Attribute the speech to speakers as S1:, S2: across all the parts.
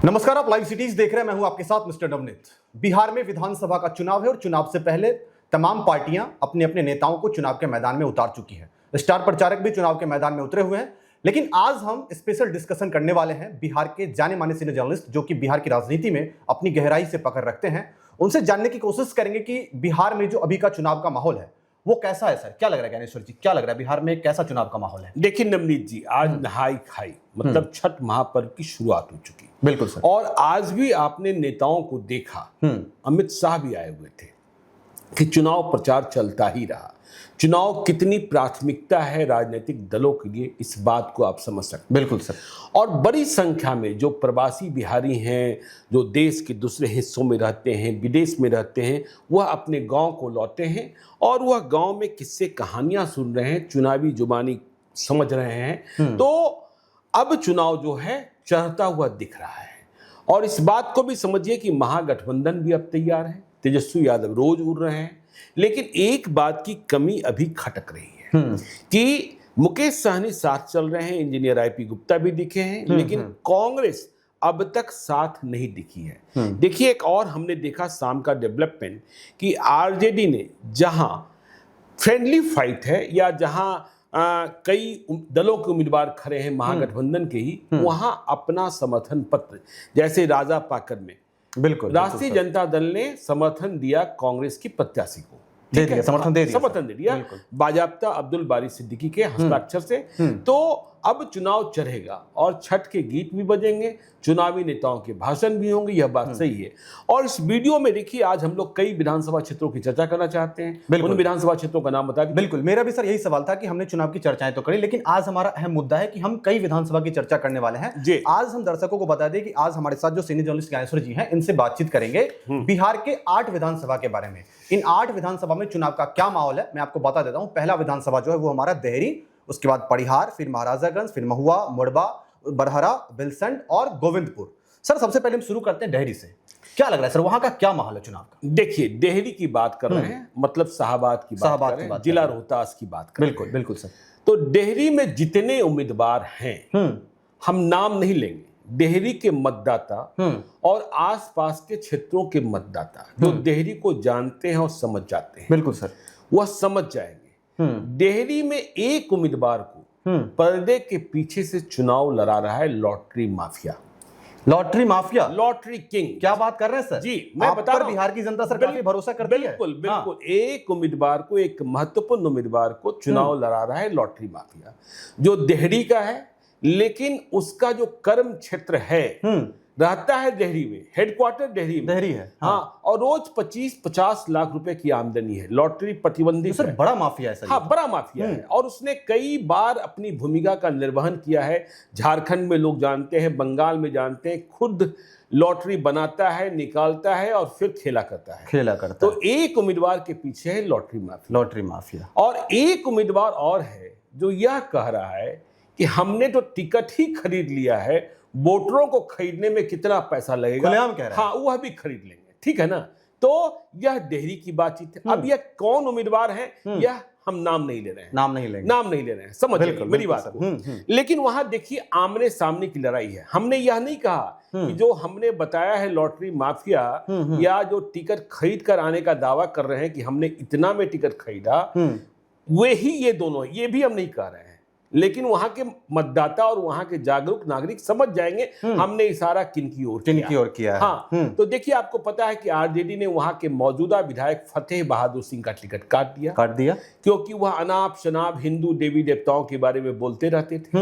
S1: नमस्कार, आप live cities देख रहे हैं। मैं हूं आपके साथ मिस्टर नवनीत। बिहार में विधानसभा का चुनाव है और चुनाव से पहले तमाम पार्टियां अपने अपने नेताओं को चुनाव के मैदान में उतार चुकी हैं। स्टार प्रचारक भी चुनाव के मैदान में उतरे हुए हैं। लेकिन आज हम स्पेशल डिस्कशन करने वाले हैं बिहार के जाने माने सीनियर जर्नलिस्ट जो कि बिहार की राजनीति में अपनी गहराई से पकड़ रखते हैं। उनसे जानने की कोशिश करेंगे कि बिहार में जो अभी का चुनाव का माहौल है वो कैसा है। सर, क्या लग रहा है ज्ञानेश्वर जी, क्या लग रहा है बिहार में कैसा चुनाव का माहौल है?
S2: देखिए नवनीत जी, आज नहाई खाई मतलब छठ महापर्व की शुरुआत हो चुकी।
S1: बिल्कुल सर।
S2: और आज भी आपने नेताओं को देखा, अमित शाह भी आए हुए थे कि चुनाव प्रचार चलता ही रहा। चुनाव कितनी प्राथमिकता है राजनीतिक दलों के लिए, इस बात को आप समझ सकते हैं।
S1: बिल्कुल सर।
S2: और बड़ी संख्या में जो प्रवासी बिहारी हैं, जो देश के दूसरे हिस्सों में रहते हैं, विदेश में रहते हैं, वह अपने गांव को लौटे हैं और वह गांव में किस्से कहानियां सुन रहे हैं, चुनावी जुबानी समझ रहे हैं। तो अब चुनाव जो है चढ़ता हुआ दिख रहा है। और इस बात को भी समझिए कि महागठबंधन भी अब तैयार है, तेजस्वी यादव रोज उड़ रहे हैं। लेकिन एक बात की कमी अभी खटक रही है कि मुकेश सहनी साथ चल रहे हैं, इंजीनियर आईपी गुप्ता भी दिखे हैं, लेकिन कांग्रेस अब तक साथ नहीं दिखी है। देखिए, एक और हमने देखा शाम का डेवलपमेंट कि आरजेडी ने जहां फ्रेंडली फाइट है या जहां कई दलों के उम्मीदवार खड़े हैं महागठबंधन के ही, वहां अपना समर्थन पत्र, जैसे राजापाकर में
S1: बिल्कुल
S2: राष्ट्रीय जनता दल ने समर्थन दिया कांग्रेस की प्रत्याशी को, समर्थन दे दिया बाजाप्ता अब्दुल बारी सिद्दीकी के हस्ताक्षर से। तो अब चुनाव चढ़ेगा और छठ के गीत भी बजेंगे, चुनावी नेताओं के भाषण भी होंगे, यह बात सही है। और इस वीडियो में देखिए, आज हम लोग कई विधानसभा क्षेत्रों की चर्चा करना चाहते हैं। उन विधानसभा क्षेत्रों का नाम बता दीजिए।
S1: बिल्कुल, मेरा भी सर यही सवाल था कि हमने चुनाव की चर्चाएं तो करी, लेकिन आज हमारा अहम मुद्दा है कि हम कई विधानसभा की चर्चा करने वाले हैं। आज हम दर्शकों को बता दें कि आज हमारे साथ जो सीनियर जर्नलिस्ट ज्ञानेश्वर जी हैं, इनसे बातचीत करेंगे बिहार के 8 विधानसभा के बारे में। इन 8 विधानसभा में चुनाव का क्या माहौल है मैं आपको बता देता हूं। पहला विधानसभा जो है वो हमारा देहरी, उसके बाद परिहार, फिर महाराजागंज, फिर महुआ, मोरबा, बरहरा, बिलसंड और गोविंदपुर। सर, सबसे पहले हम शुरू करते हैं डेहरी से। क्या लग रहा है सर, वहां का क्या माहौल है चुनाव का?
S2: देखिए, देहरी की बात कर रहे हैं, मतलब शाहबाद की बात कर रहे हैं, जिला रोहतास की बात कर रहे हैं।
S1: बिल्कुल बिल्कुल सर।
S2: तो देहरी में जितने उम्मीदवार हैं, हम नाम नहीं लेंगे, देहरी के मतदाता और आसपास के क्षेत्रों के मतदाता जो देहरी को जानते हैं और समझ जाते हैं,
S1: बिल्कुल सर,
S2: वह समझ जाएंगे। देहरी में एक उम्मीदवार को पर्दे के पीछे से चुनाव लड़ा रहा है lottery mafia.
S1: Lottery mafia,
S2: lottery king.
S1: क्या बात कर रहे हैं सर?
S2: जी, मैं बता रहा हूं,
S1: बिहार की जनता सर काफी भरोसा करती है।
S2: बिल्कुल बिल्कुल। एक उम्मीदवार को, एक महत्वपूर्ण उम्मीदवार को चुनाव लड़ा रहा है लॉटरी माफिया, जो देहरी का है, लेकिन उसका जो कर्म क्षेत्र है रहता है देहरी में, हेडक्वार्टर देहरी है। हाँ, और रोज 25-50 लाख रुपए की आमदनी है। लॉटरी प्रतिबंधित
S1: सर, बड़ा माफिया है सर।
S2: हाँ, बड़ा माफिया है। और उसने कई बार अपनी भूमिका का निर्वहन किया है। झारखंड में लोग जानते हैं, बंगाल में जानते हैं, खुद लॉटरी बनाता है, निकालता है और फिर खेला करता है। तो एक उम्मीदवार के पीछे है लॉटरी माफिया। और एक उम्मीदवार और है जो यह कह रहा है कि हमने तो टिकट ही खरीद लिया है, वोटरों को खरीदने में कितना पैसा लगेगा, हाँ, वह भी खरीद लेंगे। ठीक है ना? तो यह देहरी की बातचीत है। अब यह कौन उम्मीदवार है, यह हम नाम नहीं ले रहे हैं, नाम नहीं ले रहे हैं, समझ मेरी बात को। लेकिन वहां देखिए, आमने सामने की लड़ाई है। हमने यह नहीं कहा कि जो हमने बताया है लॉटरी माफिया या जो टिकट खरीद कर आने का दावा कर रहे हैं कि हमने इतना में टिकट खरीदा, वे ही ये दोनों, ये भी हम नहीं कह रहे हैं। लेकिन वहां के मतदाता और वहां के जागरूक नागरिक समझ जाएंगे हमने इसारा किनकी ओर किया है। हाँ, तो देखिए, आपको पता है कि आरजेडी ने वहां के मौजूदा विधायक फतेह बहादुर सिंह का टिकट काट दिया क्योंकि वह अनाप शनाप हिंदू देवी देवताओं के बारे में बोलते रहते थे।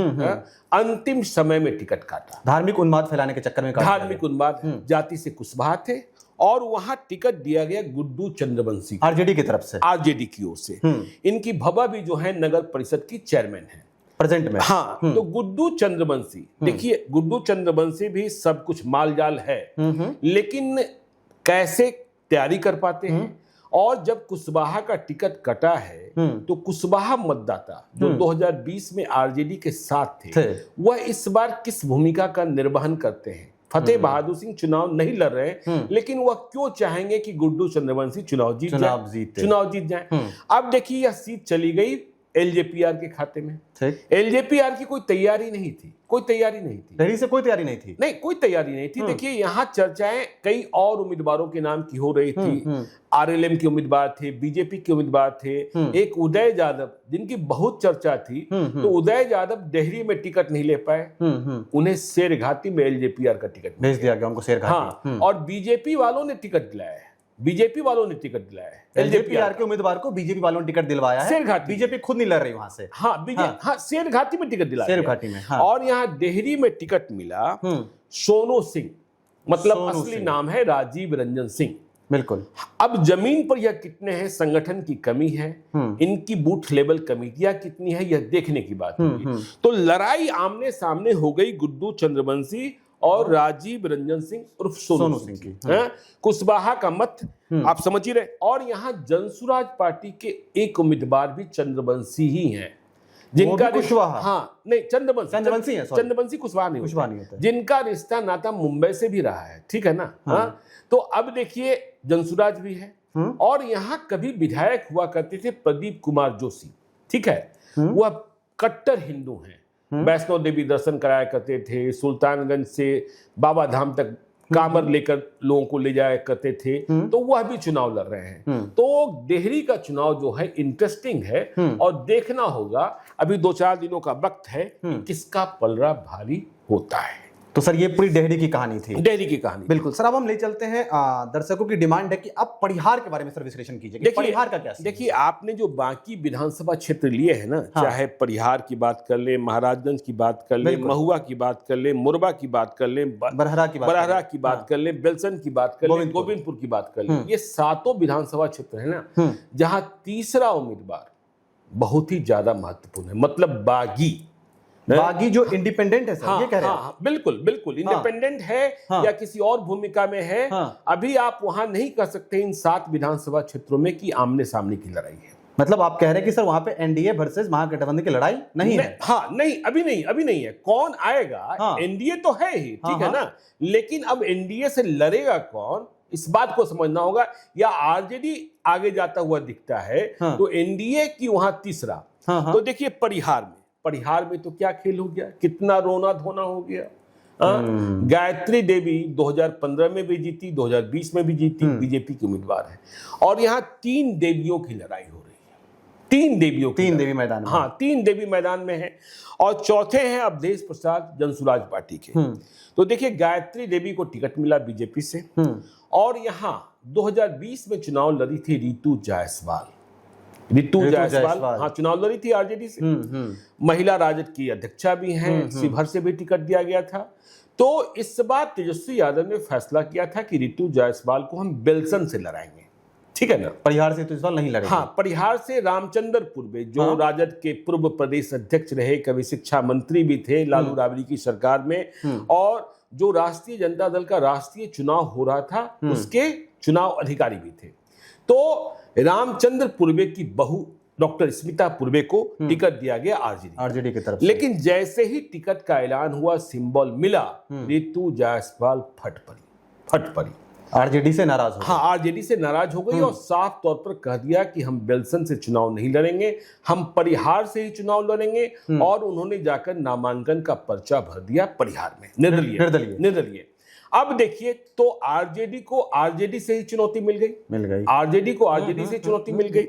S2: अंतिम समय में टिकट काटा,
S1: धार्मिक उन्माद फैलाने के चक्कर में।
S2: धार्मिक उन्माद, जाति से कुशवाहा थे। और वहां टिकट दिया गया गुड्डू चंद्रवंशी,
S1: आरजेडी की तरफ से,
S2: आरजेडी की ओर से। इनकी भबा भी जो है नगर परिषद की चेयरमैन है
S1: प्रेजेंट में।
S2: हाँ, तो गुड्डू चंद्रवंशी, देखिए, गुड्डू चंद्रवंशी भी सब कुछ माल जाल है, लेकिन कैसे तैयारी कर पाते हैं। और जब कुशवाहा का टिकट कटा है तो कुशवाहा मतदाता जो 2020 में आरजेडी के साथ थे, वह इस बार किस भूमिका का निर्वहन करते हैं? फतेह बहादुर सिंह चुनाव नहीं लड़ रहे, लेकिन वह क्यों चाहेंगे कि गुड्डू चंद्रवंशी चुनाव जीत जाए। अब देखिए, यह सीट चली गई एलजेपीआर के खाते में।
S1: ठीक।
S2: एलजेपीआर की कोई तैयारी नहीं थी, कोई तैयारी नहीं थी,
S1: दिल्ली से कोई तैयारी नहीं थी,
S2: नहीं कोई तैयारी नहीं थी। देखिए यहाँ चर्चाएं कई और उम्मीदवारों के नाम की हो रही थी। आरएलएम के उम्मीदवार थे, बीजेपी के उम्मीदवार थे, एक उदय यादव जिनकी बहुत चर्चा थी, तो उदय यादव डेहरी में टिकट नहीं ले पाए, उन्हें शेरघाटी में एलजेपीआर का टिकट
S1: भेज दिया गया उनको, शेरघाटी।
S2: हाँ, और बीजेपी वालों ने टिकट दिलाया है, बीजेपी वालों ने टिकट दिलाया है,
S1: एलजेपीआर के उम्मीदवार को बीजेपी वालों ने टिकट दिलवाया है,
S2: शेरघाटी।
S1: बीजेपी खुद नहीं लड़ रही वहां से।
S2: हाँ, बीजेपी हाँ शेरघाटी में टिकट दिलाया,
S1: शेरघाटी में। हाँ।
S2: और यहाँ डेहरी में टिकट मिला सोनू सिंह, मतलब
S1: सोनू
S2: असली
S1: सिंह।
S2: नाम है राजीव रंजन सिंह।
S1: बिल्कुल।
S2: अब जमीन पर यह कितने हैं, संगठन की कमी है, इनकी बूथ लेवल कमेटियां कितनी है, यह देखने की बात होगी। तो लड़ाई आमने सामने हो गई गुड्डू चंद्रवंशी और राजीव रंजन सिंह उर्फ सोनू सिंह की। कुशवाहा का मत आप समझ ही रहे। और यहाँ जनसुराज पार्टी के एक उम्मीदवार भी चंद्रवंशी ही हैं, जिनका
S1: कुशवाहा,
S2: हाँ नहीं
S1: चंद्रवंशी है,
S2: चंद्रवंशी कुशवाहा नहीं
S1: होता,
S2: जिनका रिश्ता नाता मुंबई से भी रहा है, ठीक है ना। हाँ, तो अब देखिए जनसुराज भी है, और यहाँ कभी विधायक हुआ करते थे प्रदीप कुमार जोशी, ठीक है, वह कट्टर हिंदू हैं, वैष्णो देवी दर्शन कराया करते थे, सुल्तानगंज से बाबा धाम तक कामर लेकर लोगों को ले जाया करते थे, तो वह भी चुनाव लड़ रहे हैं। तो डेहरी का चुनाव जो है इंटरेस्टिंग है, और देखना होगा, अभी 2-4 दिनों का वक्त है कि किसका पलड़ा भारी होता है।
S1: तो सर ये पूरी डेहरी की कहानी थी,
S2: डेहरी की कहानी।
S1: बिल्कुल सर, अब हम ले चलते हैं, दर्शकों की डिमांड है कि अब परिहार के बारे में सर विश्लेषण कीजिए कि परिहार का क्या है?
S2: देखिए आपने जो बाकी विधानसभा क्षेत्र लिए हैं ना, चाहे परिहार की बात कर ले, महाराजगंज की बात कर ले, महुआ की बात कर ले, मुरबा की बात कर ले, बरहरा की बात कर ले, बेलसन की बात कर ले, गोविंदपुर की बात कर ले, ये 7 विधानसभा क्षेत्र है ना, जहां तीसरा उम्मीदवार बहुत ही ज्यादा महत्वपूर्ण है, मतलब बागी जो इंडिपेंडेंट है सर, ये कह रहे हैं? हाँ, बिल्कुल बिल्कुल इंडिपेंडेंट है, या किसी और भूमिका में है, अभी आप वहां नहीं कर सकते इन 7 विधानसभा क्षेत्रों में कि आमने सामने की लड़ाई है।
S1: मतलब आप कह रहे हैं कि सर वहां पे एनडीए वर्सेस महागठबंधन की लड़ाई नहीं है?
S2: हाँ नहीं, अभी नहीं है। कौन आएगा, एनडीए तो है ही, ठीक है ना, लेकिन अब एनडीए से लड़ेगा कौन, इस बात को समझना होगा। या आरजेडी आगे जाता हुआ दिखता है, तो एनडीए की वहां तीसरा। तो देखिए परिहार में तो क्या खेल हो गया, कितना रोना धोना हो गया। गायत्री देवी 2015 में भी जीती, 2020 में भी जीती, बीजेपी की उम्मीदवार है, और यहाँ 3 देवियों की लड़ाई हो रही है, 3 देवी मैदान में। हाँ, 3 देवी मैदान में है, और चौथे हैं अवधेश प्रसाद जनसुराज पार्टी के। तो देखिए गायत्री देवी को टिकट मिला बीजेपी से, और यहाँ 2020 में चुनाव लड़ी थी रितु जायसवाल। हाँ, चुनाव लड़ी थी आरजेडी से, महिला राजद की अध्यक्षा भी हैं, शिवहर से भी टिकट दिया गया था। तो इस बार तेजस्वी यादव ने फैसला किया था कि रितु जायसवाल को हम बेलसन से लड़ाएंगे, ठीक है ना, परिहार से तो इस बार नहीं लड़ेंगे। हाँ, परिहार से रामचंद्र पूर्वे जो राजद के पूर्व प्रदेश अध्यक्ष रहे, कभी शिक्षा मंत्री भी थे लालू राबड़ी की सरकार में, और जो राष्ट्रीय जनता दल का राष्ट्रीय चुनाव हो रहा था उसके चुनाव अधिकारी भी थे। तो रामचंद्र पूर्वे की बहू डॉक्टर स्मिता पूर्वे को टिकट दिया गया आरजेडी की तरफ से। लेकिन जैसे ही टिकट का ऐलान हुआ, सिंबल मिला, रितु जायसवाल फट पड़ी, आरजेडी से नाराज हो गई। हाँ, आरजेडी से नाराज हो गई, और साफ तौर पर कह दिया कि हम बेलसन से चुनाव नहीं लड़ेंगे, हम परिहार से ही चुनाव लड़ेंगे। और उन्होंने जाकर नामांकन का पर्चा भर दिया परिहार में, निर्दलीय। अब देखिए, तो आरजेडी को आरजेडी से ही चुनौती मिल गई, आरजेडी को आरजेडी से चुनौती मिल गई।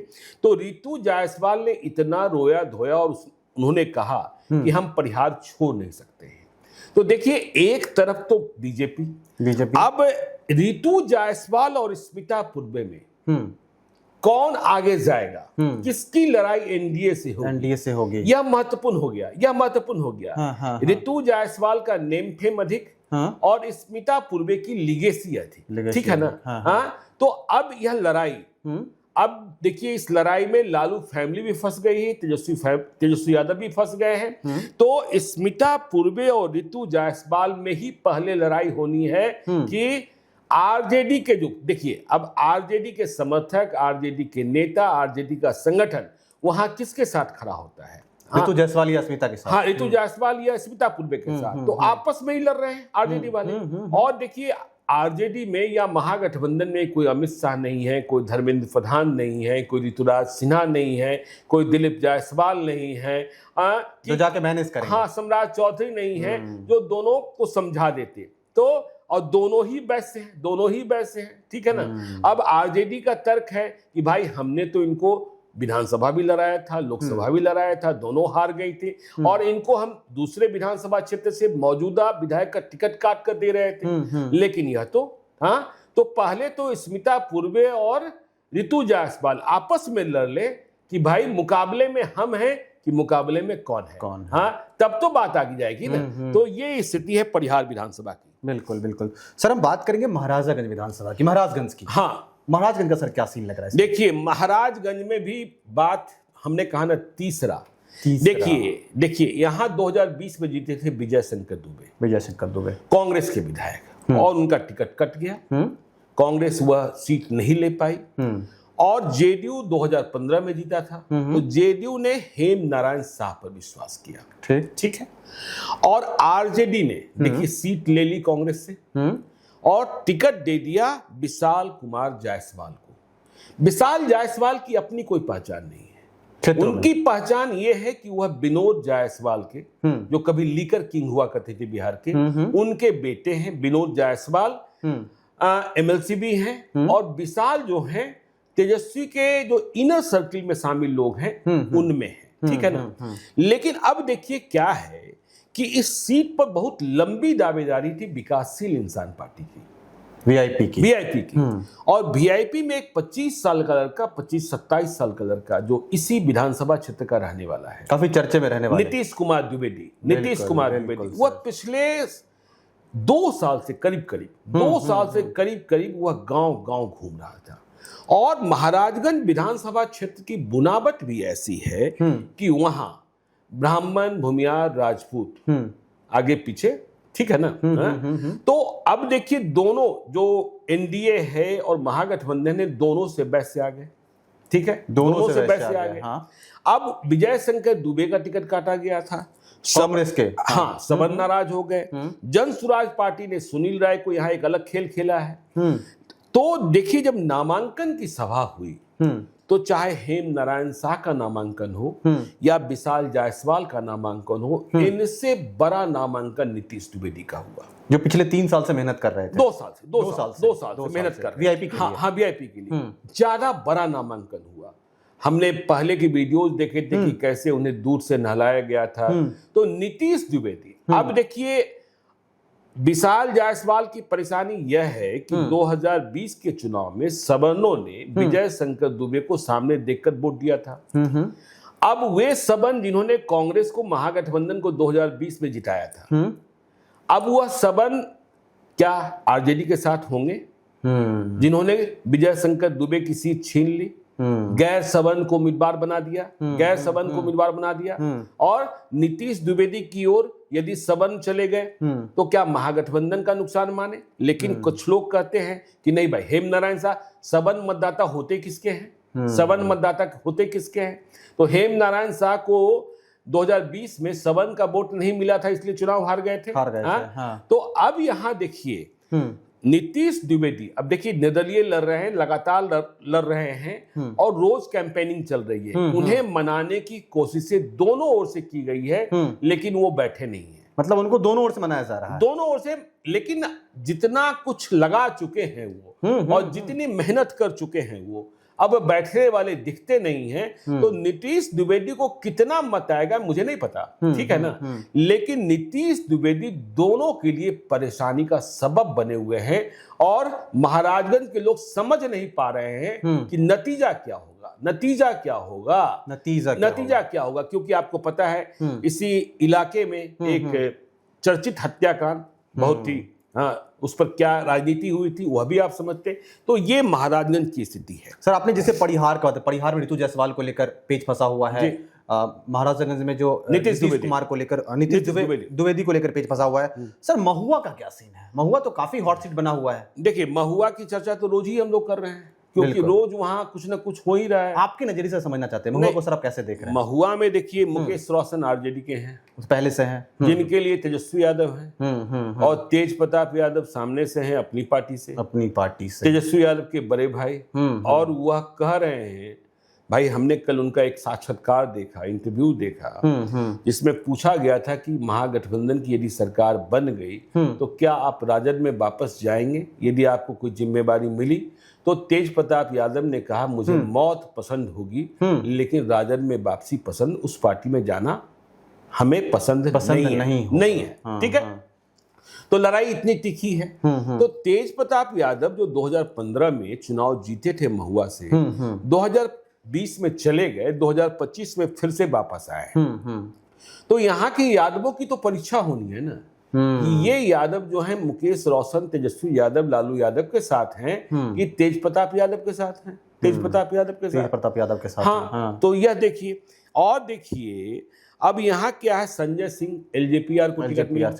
S2: तो रितु जायसवाल ने इतना रोया धोया, और उन्होंने कहा कि हम परिहार छोड़ नहीं सकते हैं। तो देखिए, एक तरफ तो बीजेपी, अब रितु जायसवाल और स्मिता पूर्वे में कौन आगे जाएगा, किसकी लड़ाई एनडीए से होगी, यह महत्वपूर्ण हो गया। रितु जायसवाल का नेम फेम अधिक, और स्मिता पूर्वे की लिगेसी अधिक, ठीक है ना। तो अब यह लड़ाई, अब देखिए इस लड़ाई में लालू फैमिली भी फंस गई है, तेजस्वी यादव भी फंस गए हैं। तो स्मिता पूर्वे और रितु जायसवाल में ही पहले लड़ाई होनी है कि आरजेडी के जो, देखिए अब आरजेडी के समर्थक, आरजेडी के नेता, आरजेडी का संगठन वहां किसके साथ खड़ा होता है, रितु जायसवाल या स्मिता के साथ। हाँ, रितु जायसवाल या स्मिता पूर्वे के साथ। तो आपस में ही लड़ रहे हैं आरजेडी वाले। और देखिए आरजेडी में या महागठबंधन में कोई अमित शाह नहीं है, कोई धर्मेंद्र प्रधान नहीं है, कोई ऋतुराज सिन्हा नहीं है, कोई दिलीप जायसवाल नहीं है,
S1: जो जाके मैनेज करेंगे।
S2: हाँ, सम्राट चौधरी नहीं है जो दोनों को समझा देते। तो और दोनों ही वैसे हैं, दोनों ही वैसे हैं, ठीक है ना। अब आरजेडी का तर्क है कि भाई हमने तो इनको विधानसभा भी लड़ाया था, लोकसभा भी लड़ाया था, दोनों हार गई थी, और इनको हम दूसरे विधानसभा क्षेत्र से मौजूदा विधायक का टिकट काट कर दे रहे थे। लेकिन यह तो तो पहले तो स्मिता पूर्वे और ऋतु जायसवाल आपस में लड़ ले कि भाई मुकाबले में हम हैं कि मुकाबले में कौन है। तब तो बात आगे जाएगी ना। तो ये स्थिति है परिहार विधानसभा की।
S1: बिल्कुल बिल्कुल सर, हम बात करेंगे महाराजागंज विधानसभा की, महाराजगंज की।
S2: हाँ,
S1: महाराजगंज का सर क्या सीन लग रहा है?
S2: देखिए, महाराजगंज में भी बात हमने कहा ना तीसरा। देखिए यहाँ 2020 में जीते थे विजय शंकर दुबे, कांग्रेस के विधायक, और उनका टिकट कट गया। कांग्रेस वह सीट नहीं ले पाई, और जेडीयू 2015 में जीता था। तो जेडीयू ने हेम नारायण शाह पर विश्वास किया, ठीक है। और आरजेडी ने देखिए सीट ले ली कांग्रेस से, और टिकट दे दिया विशाल कुमार जायसवाल को। विशाल जायसवाल की अपनी कोई पहचान नहीं है। उनकी पहचान ये है कि वह विनोद जायसवाल के, जो कभी लीकर किंग हुआ करते थे बिहार के, उनके बेटे हैं। विनोद जायसवाल एमएलसी भी हैं, और विशाल जो हैं तेजस्वी के जो इनर सर्किल में शामिल लोग हैं उनमें है, ठीक है ना। लेकिन अब देखिए क्या है कि इस सीट पर बहुत लंबी दावेदारी थी विकासशील इंसान पार्टी की, वीआईपी की। और वीआईपी में एक 25 साल का लड़का, 25-27 साल का लड़का, जो इसी विधानसभा क्षेत्र का रहने वाला है,
S1: काफी चर्चे में रहने वाला,
S2: नीतीश कुमार द्विवेदी। वह पिछले 2 साल से करीब वह गांव घूम रहा था। और महाराजगंज विधानसभा क्षेत्र की बुनावट भी ऐसी है कि वहां ब्राह्मण, भूमियार, राजपूत आगे पीछे, ठीक है ना। तो अब देखिए दोनों, जो एनडीए है और महागठबंधन है, दोनों से बहस से आ गए, ठीक है, दोनों से बहस से आ गए। अब विजय शंकर दुबे का टिकट काटा गया था
S1: कांग्रेस के,
S2: सबन नाराज हो गए। जन सुराज पार्टी ने सुनील राय को यहाँ एक अलग खेल खेला है। तो देखिए, जब नामांकन की सभा हुई तो चाहे हेम नारायण शाह का नामांकन हो या विशाल जायसवाल का नामांकन हो, इनसे बड़ा नामांकन नीतीश द्विवेदी का हुआ,
S1: जो पिछले 3 साल से मेहनत कर रहे थे।
S2: 2 साल से मेहनत कर रहे थे
S1: वीआईपी के लिए।
S2: वीआईपी के लिए ज्यादा बड़ा नामांकन हुआ। हमने पहले की वीडियोस देखे थे कि कैसे उन्हें दूध से नहलाया गया था। तो नीतीश द्विवेदी, अब देखिए विशाल जायसवाल की परेशानी यह है कि 2020 के चुनाव में सवर्णों ने विजय शंकर दुबे को सामने देखकर वोट दिया था। अब वे सबन जिन्होंने कांग्रेस को, महागठबंधन को 2020 में जिताया था, अब वह सबन क्या आरजेडी के साथ होंगे, जिन्होंने विजय शंकर दुबे की सीट छीन ली, गैर सबन को उम्मीदवार बना दिया, और नीतीश द्विवेदी की ओर यदि सबन चले गए तो क्या महागठबंधन का नुकसान माने। लेकिन कुछ लोग कहते हैं कि नहीं भाई, हेम नारायण शाह सबन मतदाता होते किसके हैं, तो हेम नारायण शाह को 2020 में सबन का वोट नहीं मिला था, इसलिए चुनाव हार गए थे। तो अब यहां देखिए नीतीश द्विवेदी, अब देखिए निर्दलीय लड़ रहे हैं, लगातार लड़ रहे हैं, और रोज कैंपेनिंग चल रही है। उन्हें मनाने की कोशिशें दोनों ओर से की गई है, लेकिन वो बैठे नहीं है।
S1: मतलब उनको दोनों ओर से मनाया जा रहा है,
S2: दोनों ओर से। लेकिन जितना कुछ लगा चुके हैं वो, और जितनी मेहनत कर चुके हैं वो, अब बैठने वाले दिखते नहीं हैं। तो नीतीश द्विवेदी को कितना मत आएगा मुझे नहीं पता, ठीक है ना। लेकिन नीतीश द्विवेदी दोनों के लिए परेशानी का सबब बने हुए हैं, और महाराजगंज के लोग समझ नहीं पा रहे हैं कि नतीजा क्या होगा, क्योंकि आपको पता है इसी इलाके में एक चर्चित हत्याकांड, बहुत ही उस पर क्या राजनीति हुई थी वह भी आप समझते। तो ये महाराजगंज की स्थिति है।
S1: सर आपने जिसे परिहार में ऋतु जायसवाल को लेकर पेच फंसा हुआ है, महाराजगंज में जो नीतीश कुमार को लेकर, नीतीश द्विवेदी को लेकर पेच फंसा हुआ है। सर महुआ का क्या सीन है? महुआ तो काफी हॉट सीट बना हुआ है।
S2: देखिए, महुआ की चर्चा तो रोज ही हम लोग कर रहे हैं। क्योंकि रोज वहां कुछ ना कुछ हो ही रहा है।
S1: आपके नजरिए से समझना चाहते हैं महुआ को सर, आप कैसे देख रहे हैं?
S2: महुआ में देखिए मुकेश रोशन आरजेडी के हैं,
S1: पहले से हैं,
S2: जिनके लिए तेजस्वी यादव हैं, और तेज प्रताप यादव सामने से हैं अपनी पार्टी से, तेजस्वी यादव के बड़े भाई। और वह कह रहे हैं, भाई हमने कल उनका एक साक्षात्कार देखा, इंटरव्यू देखा, जिसमें पूछा गया था कि महागठबंधन की यदि सरकार बन गई तो क्या आप राजद में वापस जाएंगे यदि आपको कोई जिम्मेदारी मिली? तो तेज प्रताप यादव ने कहा, मुझे मौत पसंद होगी लेकिन राजद में वापसी पसंद, उस पार्टी में जाना हमें पसंद नहीं है। ठीक है, तो लड़ाई इतनी तीखी है। तो तेज प्रताप यादव जो 2015 में चुनाव जीते थे महुआ से, 2020 में चले गए, 2025 में फिर से वापस आए। तो यहाँ के यादवों की तो परीक्षा होनी है ना कि ये यादव जो है मुकेश रोशन, तेजस्वी यादव, लालू यादव के साथ हैं कि तेज प्रताप यादव के साथ हैं, तेज प्रताप यादव के साथ। हाँ, तो यह देखिए। और देखिए अब यहाँ क्या है, संजय सिंह एलजेपीआर को टिकट मिला।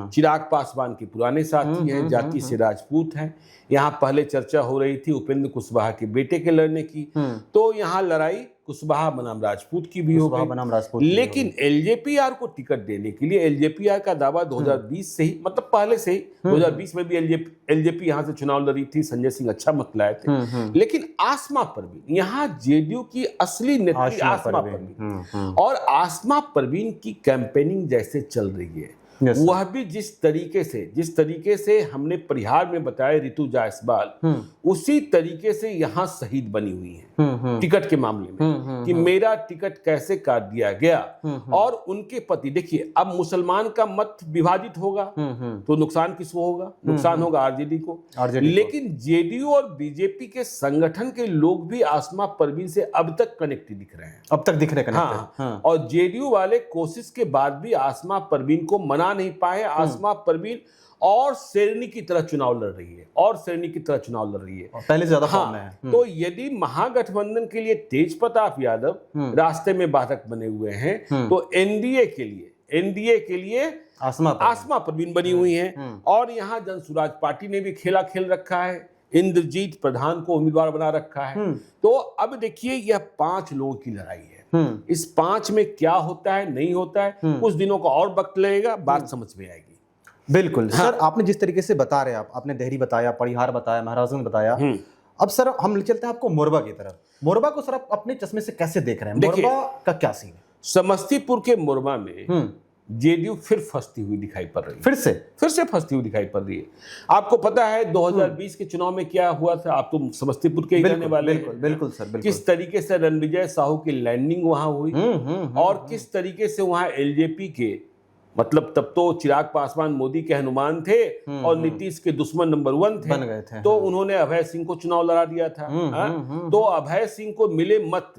S2: चिराग पासवान के पुराने साथी हैं, जाति से राजपूत हैं। यहाँ पहले चर्चा हो रही थी उपेंद्र कुशवाहा के बेटे के लड़ने की, तो यहाँ लड़ाई कुशवाहा बनाम राजपूत की भी हो गई। लेकिन एलजेपीआर को टिकट देने के लिए एलजेपीआर का दावा 2020 से ही, मतलब पहले से ही, 2020 में भी एलजेपी यहाँ से चुनाव लड़ी थी, संजय सिंह अच्छा मत लाए थे। लेकिन आसमा परवीन, यहाँ जेडीयू की असली नेत्री आसमा परवीन, और आसमा परवीन की कैंपेनिंग जैसे चल रही है, वह भी जिस तरीके से हमने परिहार में बताया ऋतु जायसवाल, उसी तरीके से यहाँ शहीद बनी हुई है टिकट के मामले में कि मेरा टिकट कैसे काट दिया गया। और उनके पति, देखिए अब मुसलमान का मत विभाजित होगा तो नुकसान किसको होगा? नुकसान होगा आरजेडी को। लेकिन जेडीयू और बीजेपी के संगठन के लोग भी आसमा परवीन से अब तक कनेक्टेड दिख रहे हैं, हाँ। और जेडीयू वाले कोशिश के बाद भी आसमा परवीन को मना नहीं पाए। आसमा परवीन और शेरनी की तरह चुनाव लड़ रही है, पहले से ज्यादा फॉर्म में है। तो यदि महागठबंधन के लिए तेज प्रताप यादव रास्ते में बाधक बने हुए हैं, तो एनडीए के लिए आसमा परवीन बनी हुई हैं। और यहाँ जनसुराज पार्टी ने भी खेला खेल रखा है, इंद्रजीत प्रधान को उम्मीदवार बना रखा है। तो अब देखिए यह 5 लोगों की लड़ाई है। इस 5 में क्या होता है नहीं होता है, कुछ दिनों का और वक्त लगेगा, बात समझ में आएगी।
S1: बिल्कुल। हाँ। सर आपने जिस तरीके से बता रहे हैं, आपने देहरी बताया, परिहार बताया, महराजगंज बताया, अब सर हम चलते हैं आपको मोरबा की तरफ। मोरबा को सर आप अपने चश्मे से कैसे देख रहे हैं? मोरबा का क्या सीन है?
S2: समस्तीपुर के मोरबा में जेडीयू फिर फंसती हुई दिखाई पड़ रही है, फिर से फंसती हुई दिखाई पड़ रही है। आपको पता है 2020 के चुनाव में क्या हुआ था? आप तो समस्तीपुर के ही रहने वाले हैं।
S1: बिल्कुल सर, बिल्कुल।
S2: किस तरीके से रणविजय साहू की लैंडिंग वहां हुई, और किस तरीके से वहां एलजेपी के, मतलब तब तो चिराग पासवान मोदी के हनुमान थे और नीतीश के दुश्मन नंबर 1
S1: बन गए थे।
S2: तो उन्होंने अभय सिंह को चुनाव लड़ा दिया था। तो अभय सिंह को मिले मत,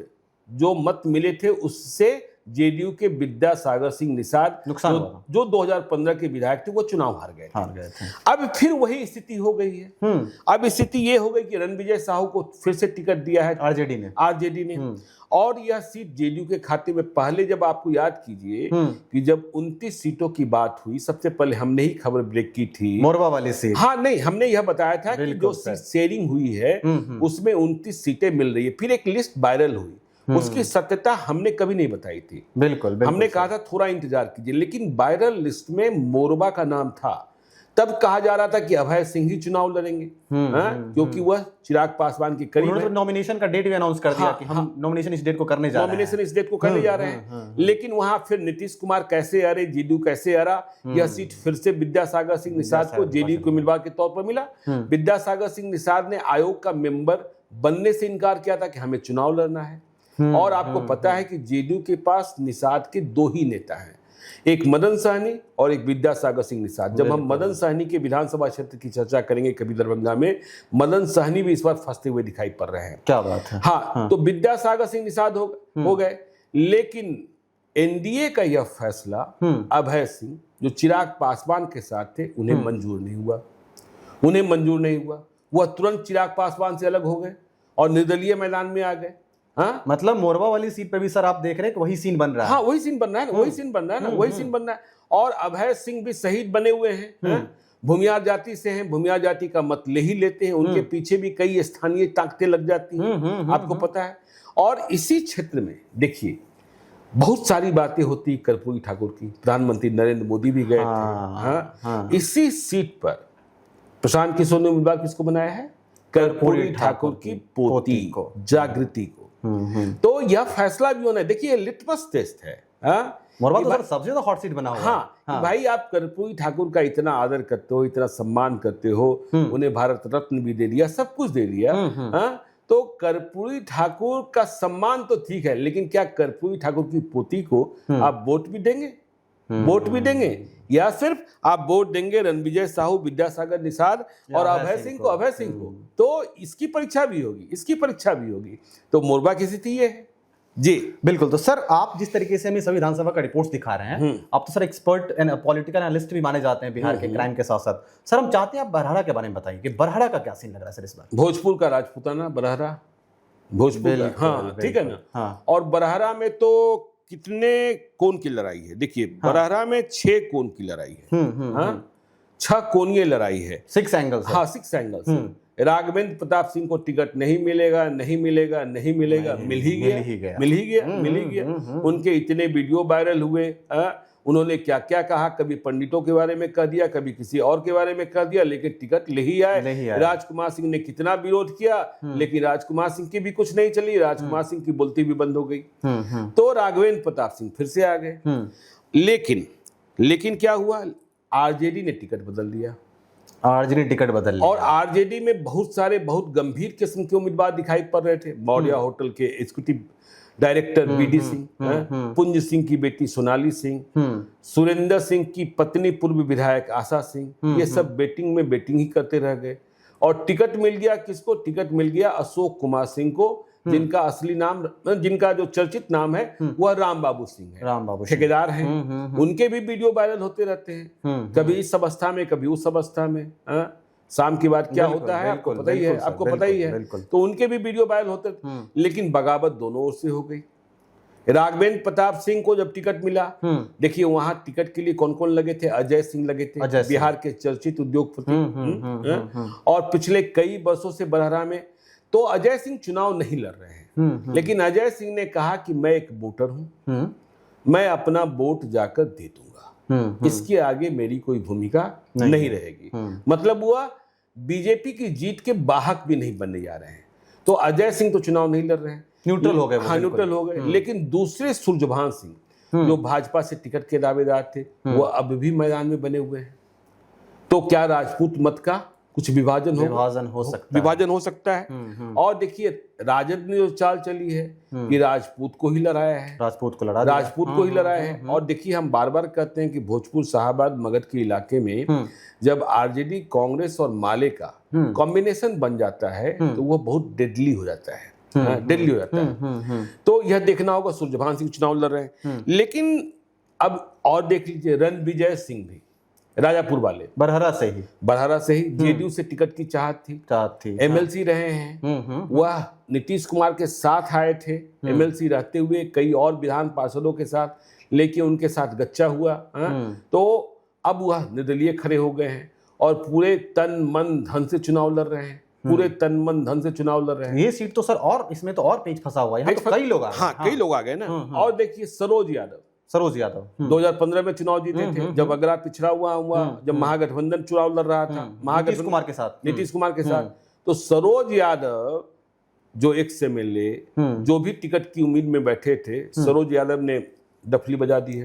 S2: जो मत मिले थे उससे जेडीयू के विद्यासागर सिंह निषाद जो 2015 के विधायक थे वो चुनाव हार गए थे। अब फिर वही स्थिति हो गई है। अब स्थिति ये हो गई कि रणविजय साहू को फिर से टिकट दिया है आरजेडी ने। और यह सीट जेडीयू के खाते में, पहले जब आपको याद कीजिए कि जब 29 सीटों की बात हुई, सबसे पहले हमने ही खबर ब्रेक की थी
S1: मोरबा वाली सीट।
S2: हाँ नहीं, हमने यह बताया था कि जो सीट शेयरिंग हुई है उसमें 29 सीटें मिल रही है। फिर एक लिस्ट वायरल हुई, उसकी सत्यता हमने कभी नहीं बताई थी। बिल्कुल हमने कहा था थोड़ा इंतजार कीजिए, लेकिन वायरल लिस्ट में मोरबा का नाम था। तब कहा जा रहा था कि अभय सिंह ही चुनाव लड़ेंगे, क्योंकि वह चिराग पासवान के करीब है।
S1: नॉमिनेशन का डेट भी अनाउंस कर दिया कि हम नॉमिनेशन इस डेट को करने जा रहे हैं।
S2: लेकिन वहां फिर नीतीश कुमार कैसे आ रहे, जेडीयू कैसे आ रहा, यह सीट फिर से विद्यासागर सिंह निषाद को जेडीयू के उम्मीदवार के तौर पर मिला। विद्यासागर सिंह निषाद ने आयोग का मेंबर बनने से इनकार किया था कि हमें चुनाव लड़ना है। और आपको पता है कि जेडीयू के पास निषाद के 2 ही नेता हैं, एक मदन सहनी और एक विद्यासागर सिंह निषाद। जब हम मदन सहनी के विधानसभा क्षेत्र की चर्चा करेंगे कभी दरभंगा में, मदन सहनी भी इस बार फंसते हुए दिखाई पड़ रहे हैं।
S1: क्या बात है।
S2: हाँ। तो विद्यासागर सिंह निषाद हो गए। लेकिन एनडीए का यह फैसला अभय सिंह जो चिराग पासवान के साथ थे उन्हें मंजूर नहीं हुआ। वह तुरंत चिराग पासवान से अलग हो गए और निर्दलीय मैदान में आ गए। हाँ?
S1: मतलब मोरबा वाली सीट पे भी सर आप देख रहे हैं कि वही सीन बन रहा है।
S2: हाँ, वही सीन बन रहा है ना, वही सीन बन रहा है। और अभय सिंह भी शहीद बने हुए हैं। भूमियार जाति से हैं, भूमियार जाति का मत ले ही लेते हैं, उनके पीछे भी कई स्थानीय ताकतें लग जाती हैं, आपको पता है। और इसी क्षेत्र में देखिए बहुत सारी बातें होती कर्पूरी ठाकुर की, प्रधानमंत्री नरेंद्र मोदी भी गए थे। हाँ। इसी सीट पर प्रशांत किशोर ने उम्मीदवार किसको बनाया है? कर्पूरी ठाकुर की पोती को, जागृति को। तो यह फैसला भी होना है। देखिए लिटमस टेस्ट है।
S1: मोरबा तो सर सबसे ज्यादा हॉट सीट बना हुआ है।
S2: हाँ, भाई आप कर्पूरी ठाकुर का इतना आदर करते हो, इतना सम्मान करते हो, उन्हें भारत रत्न भी दे दिया, सब कुछ दे दिया। तो कर्पूरी ठाकुर का सम्मान तो ठीक है, लेकिन क्या कर्पूरी ठाकुर की पोती को आप वोट भी देंगे? वोट भी देंगे या सिर्फ आप वोट देंगे रणविजय साहू, विद्यासागर निषाद और अभय सिंह को? तो इसकी परीक्षा भी होगी, इसकी परीक्षा भी होगी। तो मोरबा की स्थिति ये है जी।
S1: बिल्कुल। तो सर आप जिस तरीके से हमें सभी विधानसभा का रिपोर्ट्स दिखा रहे हैं, आप तो sir expert and political analyst भी माने जाते हैं बिहार के क्राइम के साथ साथ। सर हम चाहते हैं आप बरहरा के बारे में बताइए कि बरहरा का क्या सीन लग रहा है सर इस बार?
S2: भोजपुर का राजपूताना बरहरा, भोजपुर का, हाँ ठीक है ना।
S1: हाँ।
S2: और बरहरा में तो कितने कोण की लड़ाई है? देखिए बरहरा में 6 कोण की लड़ाई है। 6 कोणीय लड़ाई है,
S1: 6 एंगल्स।
S2: हाँ 6 एंगल्स। राघवेंद्र प्रताप सिंह को टिकट नहीं मिलेगा, नहीं मिलेगा, नहीं मिलेगा, मिल ही गया। उनके इतने वीडियो वायरल हुए, उन्होंने क्या क्या कहा, कभी पंडितों के बारे में कह दिया, कभी किसी और के बारे में कह दिया, लेकिन टिकट ले ही आए। राजकुमार सिंह ने कितना विरोध किया, लेकिन राजकुमार सिंह की भी कुछ नहीं चली, राजकुमार सिंह की बोलती भी बंद हो गई। तो राघवेंद्र प्रताप सिंह फिर से आ गए। लेकिन क्या हुआ? आरजेडी ने टिकट बदल दिया।
S1: आरजेडी टिकट बदल लिया।
S2: और आरजेडी में बहुत सारे बहुत गंभीर किस्म के उम्मीदवार दिखाई पड़ रहे थे। मौर्या होटल के एग्जीक्यूटिव डायरेक्टर बीडी सिंह, पुंज सिंह की बेटी सोनाली सिंह, सुरेंद्र सिंह की पत्नी पूर्व विधायक आशा सिंह, ये सब बेटिंग ही करते रह गए। और टिकट मिल गया किसको? टिकट मिल गया अशोक कुमार सिंह को, जिनका असली नाम, जिनका जो चर्चित नाम है वह राम बाबू सिंह है,
S1: राम बाबू
S2: ठेकेदार हैं। उनके भी वीडियो वायरल होते रहते हैं, कभी इस अवस्था में, कभी उस अवस्था में। शाम की बात क्या होता है आपको पता ही है, तो उनके भी वीडियो वायरल होते। लेकिन बगावत दोनों ओर से हो गई। राघवेंद्र प्रताप सिंह को जब टिकट मिला, देखिए वहां टिकट के लिए कौन कौन लगे थे? अजय सिंह लगे थे, बिहार के चर्चित उद्योगपति। और पिछले कई वर्षों से बरहरा में तो अजय सिंह चुनाव नहीं लड़ रहे हैं, लेकिन अजय सिंह ने कहा कि मैं एक वोटर हूं, मैं अपना वोट जाकर दे दूंगा, इसके आगे मेरी कोई भूमिका नहीं रहेगी। मतलब हुआ बीजेपी की जीत के वाहक भी नहीं बनने जा रहे हैं। तो अजय सिंह तो चुनाव नहीं लड़ रहे हैं,
S1: न्यूट्रल हो गए।
S2: हाँ न्यूट्रल हो गए। लेकिन दूसरे सूरजभान सिंह जो भाजपा से टिकट के दावेदार थे, वो अब भी मैदान में बने हुए हैं। तो क्या राजपूत मत का कुछ विभाजन हो सकता है। और देखिए राजद ने जो चाल चली है कि राजपूत को ही लड़ाया है, राजपूत को ही लड़ाया है। और देखिए हम बार बार कहते हैं कि भोजपुर, शाहाबाद, मगध के इलाके में जब आरजेडी, कांग्रेस और माले का कॉम्बिनेशन बन जाता है तो वो बहुत डेडली हो जाता है। तो यह देखना होगा। सूरजभान सिंह चुनाव लड़ रहे हैं, लेकिन अब और देख लीजिए रणविजय सिंह भी राजापुर वाले, बरहरा से ही जेडीयू से टिकट की चाहत थी। एमएलसी रहे हैं, वह नीतीश कुमार के साथ आए थे, एमएलसी रहते हुए कई और विधान पार्षदों के साथ, लेकिन उनके साथ गच्चा हुआ। तो अब वह निर्दलीय खड़े हो गए हैं और पूरे तन मन धन से चुनाव लड़ रहे हैं।
S1: ये सीट तो सर, और इसमें तो और पेच फंसा हुआ है, तो कई लोग
S2: आ गए ना। और देखिए सरोज यादव 2015 में चुनाव जीते थे, जब अगरा पिछड़ा हुआ, जब महागठबंधन चुनाव लड़ रहा था नीतीश कुमार के साथ। तो सरोज यादव जो एक्स एमएलए जो भी टिकट की उम्मीद में बैठे थे, सरोज यादव ने डफली बजा दी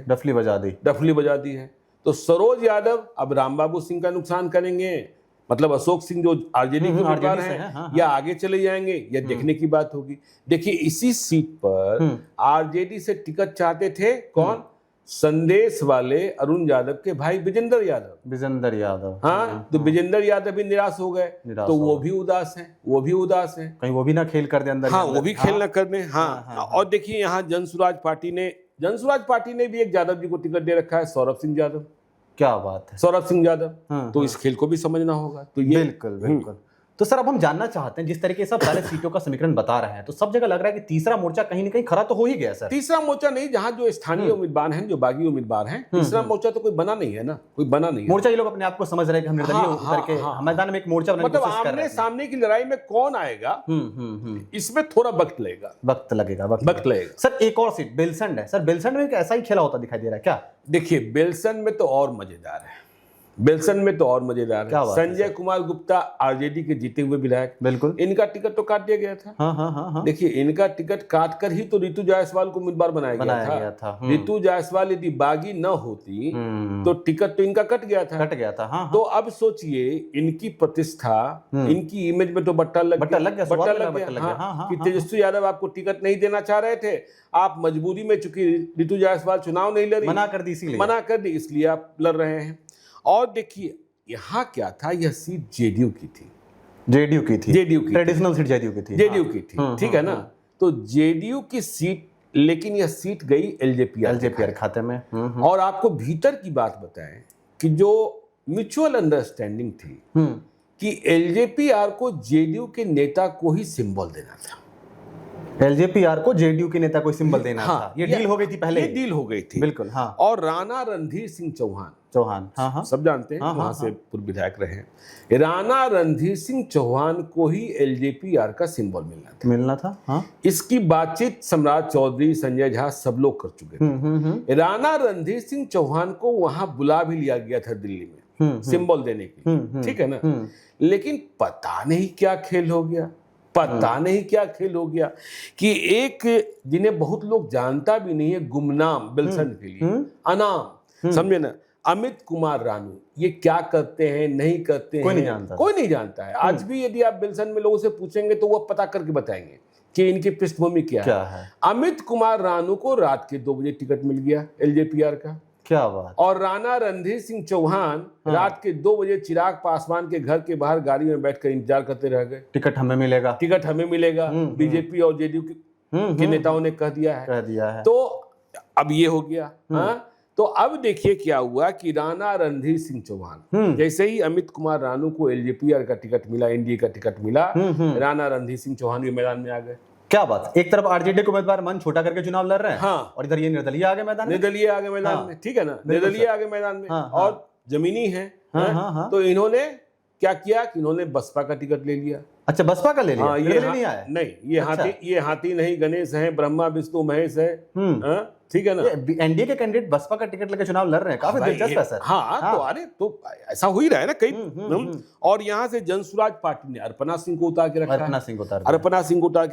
S2: है। तो सरोज यादव अब रामबाबू सिंह का नुकसान करेंगे, मतलब अशोक सिंह जो आरजेडी के उम्मीदवार हैं, या आगे चले जाएंगे, या देखने की बात होगी। देखिए इसी सीट पर आरजेडी से टिकट चाहते थे कौन? संदेश वाले अरुण यादव के भाई विजेंद्र यादव। हाँ, तो विजेंद्र यादव भी निराश हो गए, तो वो भी उदास हैं।
S1: कहीं वो भी ना खेल कर दे अंदर।
S2: हाँ, वो भी खेल ना कर दे। हाँ। और देखिए यहाँ जनसुराज पार्टी ने भी एक यादव जी को टिकट दे रखा है, सौरभ सिंह यादव।
S1: क्या बात है,
S2: सौरभ सिंह यादव। तो इस खेल को भी समझना होगा। तो ये
S1: बिल्कुल। तो सर अब हम जानना चाहते हैं, जिस तरीके से आप सारे सीटों का समीकरण बता रहे हैं, तो सब जगह लग रहा है कि तीसरा मोर्चा कहीं ना कहीं खड़ा तो हो ही गया सर।
S2: तीसरा मोर्चा नहीं, जहां जो स्थानीय उम्मीदवार हैं, जो बागी उम्मीदवार हैं, तीसरा मोर्चा तो कोई बना नहीं है ना, कोई बना नहीं है।
S1: मोर्चा ये लोग अपने आप को समझ रहे हैं कि हम निर्दलीय उतर के मैदान में एक मोर्चा बनाने की
S2: मतलब
S1: कोशिश कर रहे
S2: आमने
S1: हैं।
S2: सामने की लड़ाई में कौन आएगा, इसमें थोड़ा वक्त लगेगा,
S1: वक्त लगेगा। सर एक और सीट बेलसंड है, सर बेलसंड में एक ऐसा ही खेला होता दिखाई दे रहा है क्या?
S2: देखिए बेलसंड में तो और मजेदार है, बेलसंड में तो और मजेदार है। संजय कुमार गुप्ता आरजेडी के जीते हुए विधायक,
S1: बिल्कुल,
S2: इनका टिकट तो काट दिया गया था।
S1: हाँ।
S2: देखिए इनका टिकट काट कर ही तो रितु जायसवाल को उम्मीदवार बनाया गया था। रितु जायसवाल यदि बागी न होती तो टिकट तो इनका कट गया था।
S1: हाँ।
S2: तो अब सोचिए इनकी प्रतिष्ठा, इनकी इमेज में तो बट्टा लग गया कि तेजस्वी यादव आपको टिकट नहीं देना चाह रहे थे, आप मजबूरी में, चूंकि रितु जायसवाल चुनाव नहीं लड़ी,
S1: मना कर दी,
S2: इसलिए आप लड़ रहे हैं। और देखिए यहाँ क्या था, यह सीट जेडीयू की थी,
S1: ट्रेडिशनल सीट जेडीयू की थी,
S2: ठीक है ना। तो जेडीयू की सीट, लेकिन यह सीट गई एलजेपीआर
S1: खाते में।
S2: और आपको भीतर की बात बताएं कि जो म्यूचुअल अंडरस्टैंडिंग थी कि एलजेपीआर को जेडीयू के नेता को ही सिंबल देना था,
S1: एलजेपीआर को जेडीयू के नेता को सिंबल देना था। ये डील हो गई थी पहले,
S2: डील हो गई थी,
S1: बिल्कुल। हाँ।
S2: और राणा रणधीर सिंह चौहान,
S1: हाँ।
S2: सब जानते हैं, वहां से पूर्व विधायक रहे हैं। राणा रणधीर सिंह चौहान को ही एलजेपीआर का सिंबल मिलना था। हाँ। इसकी बातचीत सम्राट चौधरी, संजय झा सब लोग कर चुके थे। राणा रणधीर सिंह चौहान को वहां बुला भी लिया गया था दिल्ली में सिंबल देने की, ठीक है ना। लेकिन पता नहीं क्या खेल हो गया, कि एक जिन्हें बहुत लोग जानता भी नहीं है, गुमनाम बेलसंड के लिए अनाम, समझे ना, अमित कुमार रानू, ये क्या करते हैं नहीं करते हैं कोई नहीं जानता है। आज भी यदि आप बेलसंड में लोगों से पूछेंगे तो वो पता करके बताएंगे कि इनकी पृष्ठभूमि क्या है। अमित कुमार रानू को रात के 2 बजे टिकट मिल गया एलजेपीआर का,
S1: क्या बात।
S2: और राणा रणधीर सिंह चौहान रात के 2 बजे चिराग पासवान के घर के बाहर गाड़ी में बैठकर इंतजार करते रह गए,
S1: टिकट हमें मिलेगा।
S2: बीजेपी और जेडीयू के नेताओं ने कह दिया है। तो अब ये हो गया। तो अब देखिए क्या हुआ कि राणा रणधीर सिंह चौहान, जैसे ही अमित कुमार रानू को एलजेपीआर का टिकट मिला, एनडीए का टिकट मिला, राणा रणधीर सिंह चौहान भी मैदान में आ गए।
S1: क्या बात, एक तरफ आरजेडी के उम्मीदवार मन छोटा करके चुनाव लड़ रहे हैं,
S2: हाँ,
S1: और इधर ये निर्दलीय आगे मैदान
S2: में, ठीक है ना, निर्दलीय आगे मैदान में, और जमीनी है। तो इन्होंने क्या किया कि इन्होंने बसपा का टिकट ले लिया।
S1: अच्छा, बसपा का ले लिया।
S2: ये नहीं आया, नहीं, ये हाथी नहीं, गणेश है, ब्रह्मा विष्णु महेश है, ठीक है ना।
S1: एनडीए के कैंडिडेट बसपा का टिकट लेकर चुनाव लड़ रहे हैं, काफी दिलचस्प है सर।
S2: हाँ। तो अरे तो ऐसा हो ही रहा है ना कई। और यहाँ से जनसुराज पार्टी ने अरपना सिंह को उतार के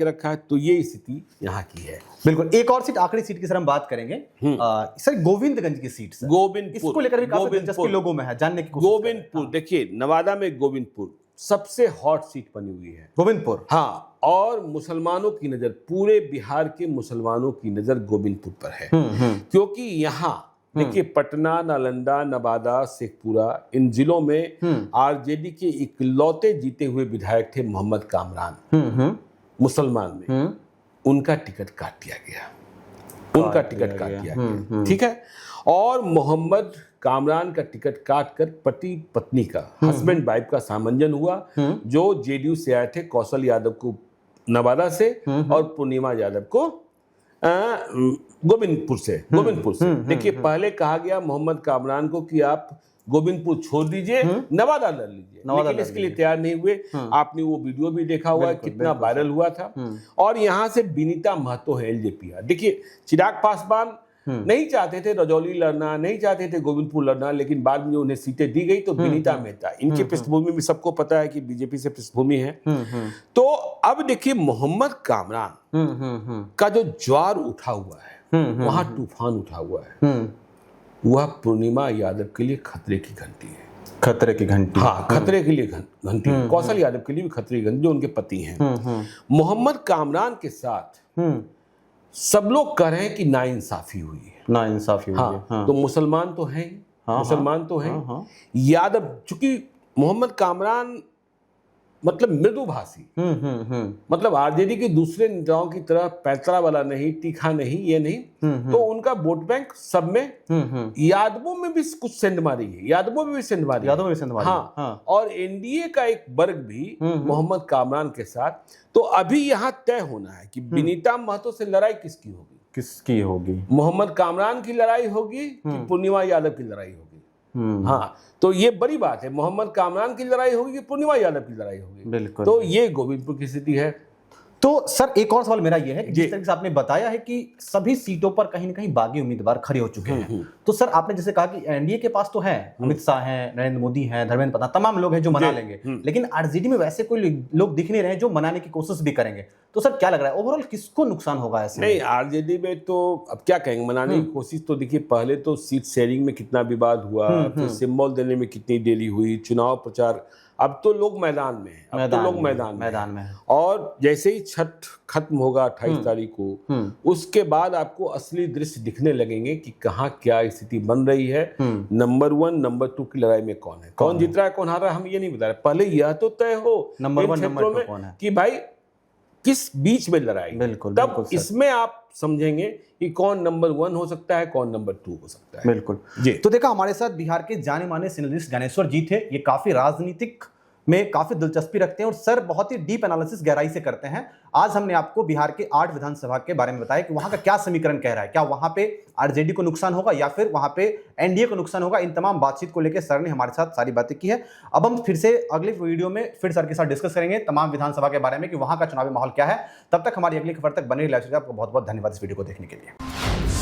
S2: रखा है, तो ये स्थिति यहाँ की है।
S1: बिल्कुल। एक और सीट, आखिरी सीट की सर हम बात करेंगे, सर गोविंदगंज की सीट, इसको लेकर भी काफी दिलचस्पी लोगों में है, जानने की कोशिश।
S2: गोविंदपुर, देखिए नवादा में गोविंदपुर सबसे हॉट सीट बनी हुई है,
S1: गोविंदपुर।
S2: हाँ, और मुसलमानों की नजर, पूरे बिहार के मुसलमानों की नजर गोविंदपुर पर है। क्योंकि यहाँ देखिए पटना, नालंदा, नवादा, शेखपुरा, इन जिलों में आरजेडी के इकलौते जीते हुए विधायक थे मोहम्मद कामरान, मुसलमान में। उनका टिकट काट दिया गया, ठीक है। और मोहम्मद कामरान का टिकट काटकर पति पत्नी का, हस्बैंड वाइफ का सामंजन हुआ, जो जेडीयू से आए थे, कौशल यादव को नवादा से और पूर्णिमा यादव को गोविंदपुर से। देखिए पहले कहा गया मोहम्मद कामरान को कि आप गोविंदपुर छोड़ दीजिए, नवादा लड़ लीजिए, लेकिन इसके लिए तैयार नहीं हुए। आपने वो वीडियो भी देखा हुआ है, कितना वायरल हुआ था। और यहाँ से विनीता महतो है एलजेपीआर। देखिए चिराग पासवान नहीं चाहते थे रजौली लड़ना, नहीं चाहते थे गोविंदपुर लड़ना, लेकिन बाद में उन्हें सीटें दी गई तो विनीता मेहता, इनकी पृष्ठभूमि भी सबको पता है कि बीजेपी से पृष्ठभूमि है। तो अब देखिए मोहम्मद कामरान का जो ज्वार उठा हुआ है, वहां तूफान उठा हुआ है, वह पूर्णिमा यादव के लिए खतरे की घंटी है।
S1: खतरे की घंटी,
S2: हाँ, खतरे के लिए घंटी है। कौशल यादव के लिए भी खतरे की घंटी, जो उनके पति हैं। मोहम्मद कामरान के साथ सब लोग कह रहे हैं कि नाइंसाफी हुई है। हाँ। तो मुसलमान तो हैं ही, यादव, चूंकि मोहम्मद कामरान मतलब मृदुभाषी, मतलब आरजेडी के दूसरे नेताओं की तरह पैतरा वाला नहीं, तीखा नहीं, ये नहीं। तो उनका वोट बैंक सब में, यादवों में भी कुछ सेंध मारी है, यादवों में भी सेंध मारी है। हाँ, और एनडीए का एक वर्ग भी मोहम्मद कामरान के साथ। तो अभी यहाँ तय होना है कि विनीता महतो से लड़ाई किसकी होगी, मोहम्मद कामरान की लड़ाई होगी कि पूर्णिमा यादव की लड़ाई होगी। हाँ, तो ये बड़ी बात है, मोहम्मद कामरान की लड़ाई होगी कि पूर्णिमा यादव की लड़ाई होगी।
S1: बिल्कुल।
S2: तो ये गोविंदपुर की स्थिति है।
S1: तो सर एक और सवाल मेरा ये है कि जिस तरीके से आपने बताया है कि सभी सीटों पर कहीं ना कहीं बागी उम्मीदवार खड़े हो चुके हैं, तो सर आपने जैसे कहा कि एनडीए के पास तो है, अमित शाह हैं, नरेंद्र मोदी हैं, धर्मेंद्र प्रधान, तमाम लोग हैं जो मना लेंगे, लेकिन आरजेडी में वैसे कोई लोग दिख नहीं रहे जो मनाने की कोशिश भी करेंगे। तो सर क्या लग रहा है ओवरऑल किसको नुकसान होगा ऐसे?
S2: नहीं, आरजेडी में तो अब क्या कहेंगे, मनाने की कोशिश तो देखिए, पहले तो सीट शेयरिंग में कितना विवाद हुआ, फिर सिंबल देने में कितनी देरी हुई, चुनाव प्रचार, अब तो लोग मैदान में हैं, अब तो लोग मैदान में हैं। और जैसे ही छठ खत्म होगा 28 तारीख को, उसके बाद आपको असली दृश्य दिखने लगेंगे कि कहाँ क्या स्थिति बन रही है, नंबर 1 नंबर 2 की लड़ाई में कौन है, कौन जीत रहा है, कौन हार रहा है, हम ये नहीं बता रहे। पहले यह तो तय हो
S1: नंबर 1 नंबर 2 कौन है,
S2: कि भाई किस बीच में लड़ाई,
S1: बिल्कुल,
S2: तब
S1: बिल्कुल
S2: इसमें आप समझेंगे कि कौन नंबर 1 हो सकता है, कौन नंबर 2 हो सकता है।
S1: बिल्कुल जी। तो देखा हमारे साथ बिहार के जाने माने सिनेरिस्ट ज्ञानेश्वर जी थे। ये काफी राजनीतिक में काफी दिलचस्पी रखते हैं और सर बहुत ही डीप एनालिसिस गहराई से करते हैं। आज हमने आपको बिहार के 8 विधानसभा के बारे में बताया कि वहां का क्या समीकरण कह रहा है, क्या वहां पे आरजेडी को नुकसान होगा या फिर वहां पे एनडीए को नुकसान होगा। इन तमाम बातचीत को लेकर सर ने हमारे साथ सारी बातें की है। अब हम फिर से अगले वीडियो में फिर सर के साथ डिस्कस करेंगे तमाम विधानसभा के बारे में कि वहां का चुनावी माहौल क्या है। तब तक हमारी अगली खबर तक बने रहिए। आपको बहुत बहुत धन्यवाद इस वीडियो को देखने के लिए।